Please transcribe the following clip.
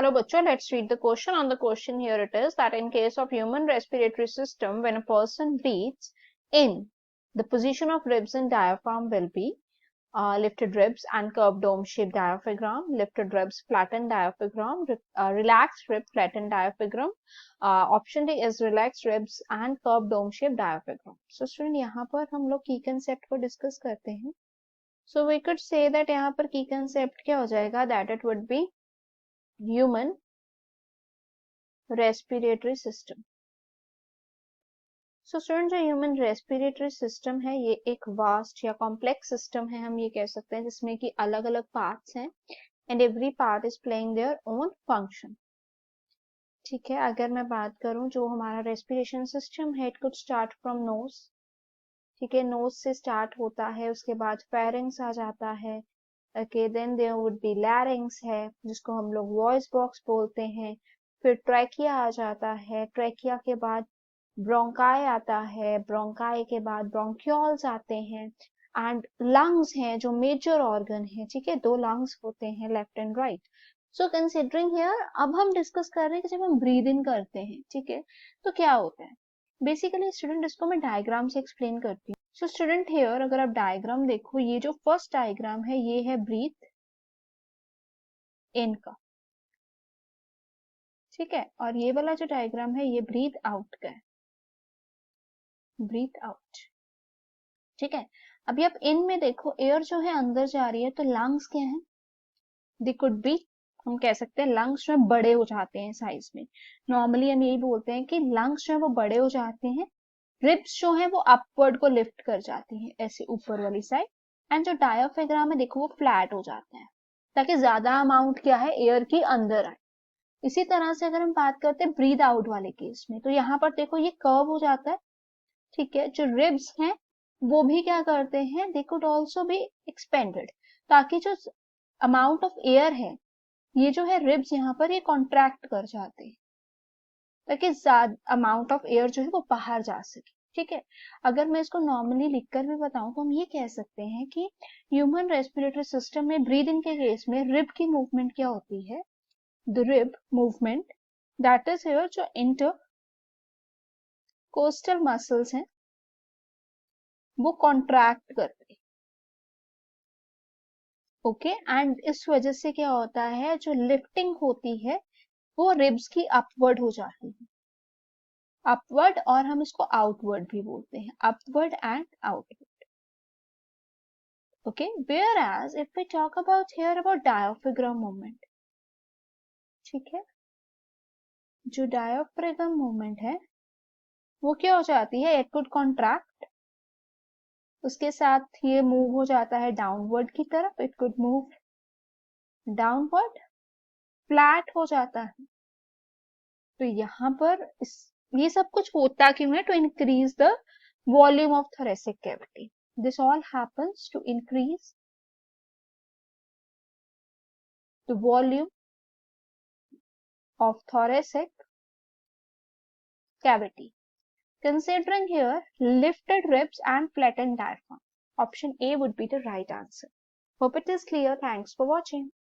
Hello bachcho, let's read the question. On the question here it is that in case of human respiratory system, when a person breathes in, the position of ribs and diaphragm will be lifted ribs and curved dome shaped diaphragm, lifted ribs, flattened diaphragm, relaxed rib, flattened diaphragm. Option D is relaxed ribs and curved dome shaped diaphragm. So student यहाँ पर हम लोग key concept को discuss करते हैं. So we could say that यहाँ पर key concept क्या हो जाएगा, that it would be human respiratory system. So student, जो ह्यूमन रेस्पिरेटरी सिस्टम है ये एक वास्ट या कॉम्प्लेक्स सिस्टम है, हम ये कह सकते हैं, जिसमें कि अलग अलग पार्ट्स हैं and every part is playing their own function. ठीक है, अगर मैं बात करूं जो हमारा रेस्पिरेशन सिस्टम है, it could start from knows. ठीक है, नोज से स्टार्ट होता है, उसके बाद फेरिंग्स आ जाता है. Okay, then there would be लैरिंग्स है जिसको हम लोग वॉइस बॉक्स बोलते हैं. फिर ट्रैकिया आ जाता है, ट्रैकिया के बाद ब्रोंकाई आता है, ब्रोंकाई के बाद ब्रोंक्यूल्स आते हैं एंड लंग्स हैं जो मेजर ऑर्गन है. ठीक है, दो लंग्स होते हैं, left and right. So considering here, अब हम डिस्कस कर रहे हैं कि जब हम ब्रीद इन करते हैं, ठीक है, तो क्या होता है. बेसिकली स्टूडेंट इसको मैं डायग्राम से एक्सप्लेन करती हूँ. सो स्टूडेंट हियर अगर आप डायग्राम देखो, ये जो फर्स्ट डायग्राम है ये है ब्रीथ इन का. ठीक है, और ये वाला जो डायग्राम है ये ब्रीथ आउट का है, ब्रीथ आउट. ठीक है, अभी आप इन में देखो, एयर जो है अंदर जा रही है, तो लंग्स क्या है, दे कुड बी, हम कह सकते हैं लंग्स जो है बड़े हो जाते हैं साइज में. नॉर्मली हम यही बोलते हैं कि लंग्स जो है वो बड़े हो जाते हैं. रिब्स जो है वो अपवर्ड को लिफ्ट कर जाती हैं ऐसे ऊपर वाली साइड, एंड जो डायाफ्राम है देखो वो फ्लैट हो जाते हैं ताकि ज्यादा अमाउंट क्या है एयर की अंदर आए. इसी तरह से अगर हम बात करते हैं ब्रीद आउट वाले केस में, तो यहाँ पर देखो ये कर्व हो जाता है. ठीक है, जो रिब्स हैं वो भी क्या करते हैं, they could also be expanded, ताकि जो अमाउंट ऑफ एयर है ये जो है रिब्स यहाँ पर ये कॉन्ट्रैक्ट कर जाते हैं ताकि ज्यादा अमाउंट ऑफ एयर जो है वो बाहर जा सके. ठीक है, अगर मैं इसको नॉर्मली लिखकर भी बताऊं तो हम ये कह सकते हैं कि ह्यूमन रेस्पिरेटरी सिस्टम में ब्रीद इन के केस में रिब की मूवमेंट क्या होती है, the rib movement that is here जो इंटर कोस्टल मसल्स हैं वो कॉन्ट्रैक्ट करते. ओके, एंड इस वजह से क्या होता है, जो लिफ्टिंग होती है वो रिब्स की अपवर्ड हो जाती है, अपवर्ड, और हम इसको आउटवर्ड भी बोलते हैं, upward and outward. Okay, whereas if we talk about here about diaphragm movement. ठीक है, जो डायाफ्राम मूवमेंट है वो क्या हो जाती है, इट कुड कॉन्ट्रैक्ट, उसके साथ ये मूव हो जाता है डाउनवर्ड की तरफ, it could move downward, flat हो जाता है. तो यहाँ पर ये सब कुछ होता क्यों है, to increase the volume of thoracic cavity. This all happens to increase the volume of thoracic cavity. Considering here lifted ribs and flattened diaphragm, option A would be the right answer. Hope it is clear. Thanks for watching.